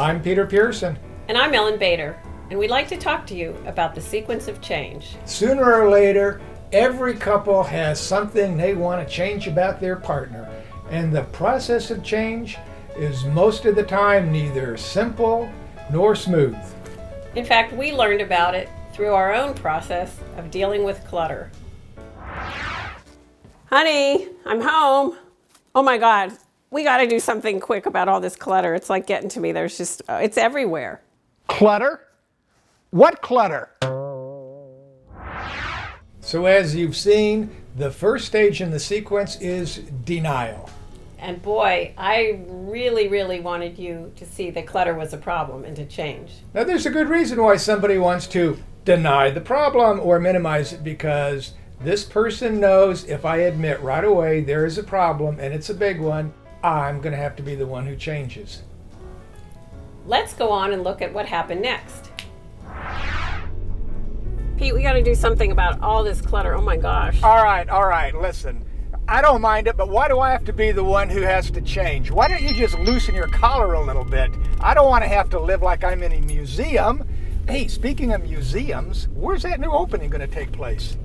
I'm Peter Pearson. And I'm Ellyn Bader, and we'd like to talk to you about the sequence of change. Sooner or later, every couple has something they want to change about their partner, and the process of change is most of the time neither simple nor smooth. In fact, we learned about it through our own process of dealing with clutter. Honey, I'm home. Oh my God, we got to do something quick about all this clutter. It's like getting to me. It's everywhere. Clutter? What clutter? So as you've seen, the first stage in the sequence is denial. And boy, I really wanted you to see that clutter was a problem and to change. Now there's a good reason why somebody wants to deny the problem or minimize it, because this person knows if I admit right away there is a problem and it's a big one, I'm going to have to be the one who changes. Let's go on and look at what happened next. Pete, we got to do something about all this clutter. Oh my gosh. All right, listen. I don't mind it, but why do I have to be the one who has to change? Why don't you just loosen your collar a little bit? I don't want to have to live like I'm in a museum. Hey, speaking of museums, where's that new opening going to take place?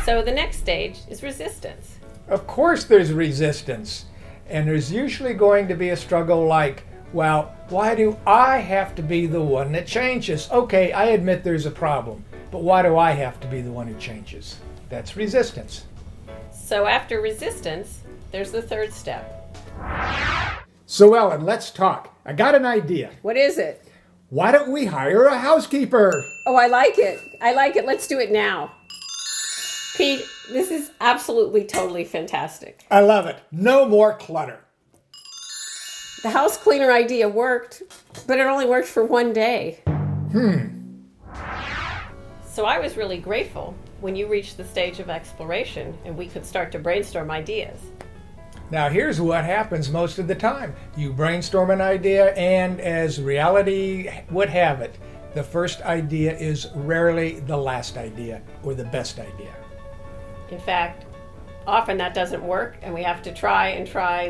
So the next stage is resistance. Of course there's resistance. And there's usually going to be a struggle like, well, why do I have to be the one that changes? Okay, I admit there's a problem, but why do I have to be the one who changes? That's resistance. So after resistance, there's the third step. So Ellyn, let's talk. I got an idea. What is it? Why don't we hire a housekeeper? Oh, I like it. Let's do it now. Pete, this is absolutely, totally fantastic. I love it. No more clutter. The house cleaner idea worked, but it only worked for one day. So I was really grateful when you reached the stage of exploration and we could start to brainstorm ideas. Now here's what happens most of the time. You brainstorm an idea, and as reality would have it, the first idea is rarely the last idea or the best idea. In fact, often that doesn't work, and we have to try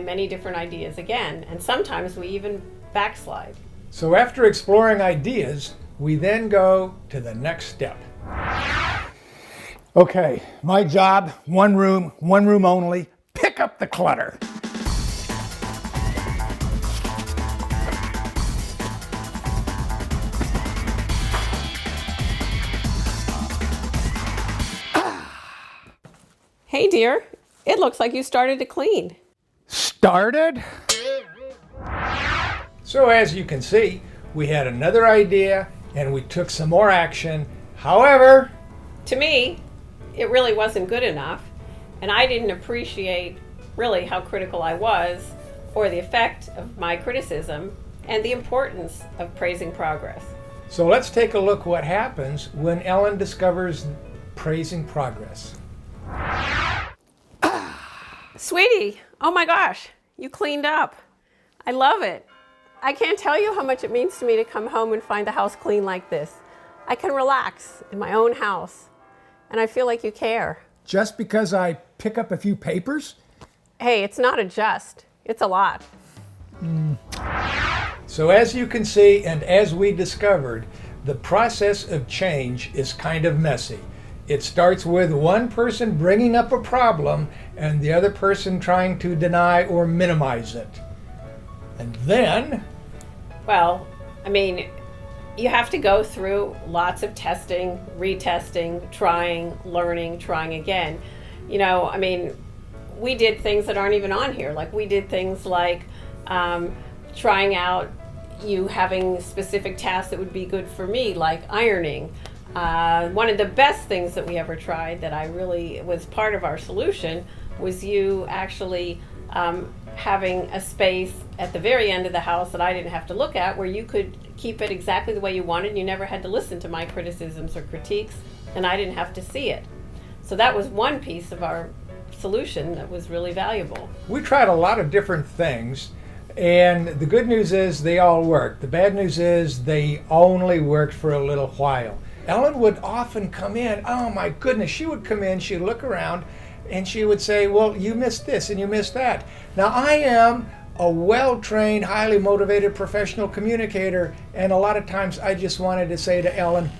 many different ideas again, and sometimes we even backslide. So after exploring ideas, we then go to the next step. Okay, my job, one room only, pick up the clutter. Hey dear, it looks like you started to clean. Started? So as you can see, we had another idea and we took some more action. However, To me, it really wasn't good enough, and I didn't appreciate really how critical I was, or the effect of my criticism, and the importance of praising progress. so let's take a look what happens when Ellyn discovers praising progress. Sweetie, oh my gosh, you cleaned up. I love it. I can't tell you how much it means to me to come home and find the house clean like this. I can relax in my own house, and I feel like you care. Just because I pick up a few papers? Hey, it's not a just, it's a lot. So as you can see, and as we discovered, the process of change is kind of messy. It starts with one person bringing up a problem and the other person trying to deny or minimize it. And then, Well, I mean, you have to go through lots of testing, retesting, trying, learning, trying again. You know, I mean, we did things that aren't even on here. Like we did things like trying out you having specific tasks that would be good for me, like ironing. One of the best things that we ever tried that I really was part of our solution was you actually having a space at the very end of the house that I didn't have to look at, where you could keep it exactly the way you wanted. You never had to listen to my criticisms or critiques, and I didn't have to see it. So that was one piece of our solution that was really valuable. we tried a lot of different things, and the good news is they all worked. The bad news is they only worked for a little while. Ellyn would often come in, oh my goodness, she would come in, she'd look around, and she would say, well, you missed this and you missed that. Now I am a well-trained, highly motivated professional communicator, and a lot of times I just wanted to say to Ellyn,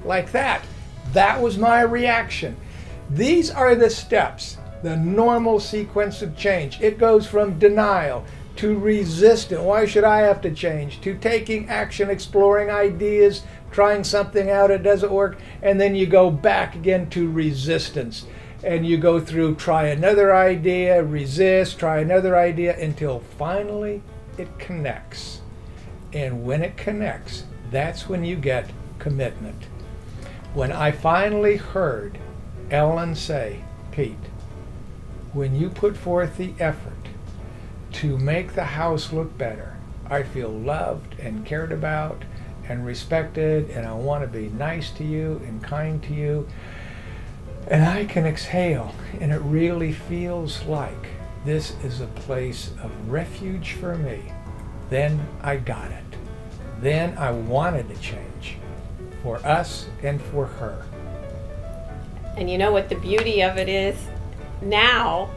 like that. That was my reaction. These are the steps, the normal sequence of change. It goes from denial to resistance. Why should I have to change? To taking action, exploring ideas, trying something out, it doesn't work, and then you go back again to resistance. And you go through, try another idea, resist, try another idea, until finally it connects. And when it connects, that's when you get commitment. When I finally heard Ellyn say, Pete, when you put forth the effort to make the house look better, I feel loved and cared about and respected, and I want to be nice to you and kind to you. And I can exhale, and it really feels like this is a place of refuge for me. Then I got it. Then I wanted to change for us and for her. And you know what the beauty of it is? Now,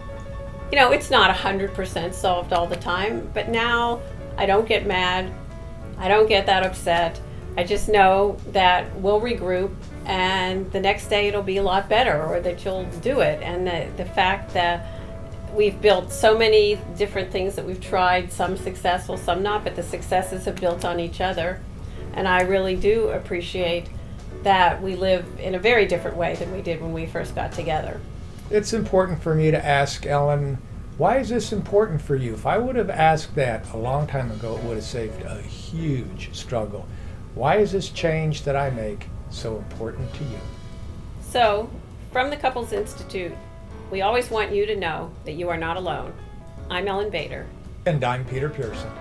you know, it's not 100% solved all the time, but now I don't get mad. I don't get that upset. I just know that we'll regroup and the next day it'll be a lot better, or that you'll do it. And the fact that we've built so many different things that we've tried, some successful, some not, but the successes have built on each other. And I really do appreciate that we live in a very different way than we did when we first got together. It's important for me to ask Ellyn, why is this important for you? If I would have asked that a long time ago, it would have saved a huge struggle. Why is this change that I make so important to you? So, from the Couples Institute, we always want you to know that you are not alone. I'm Ellyn Bader. And I'm Peter Pearson.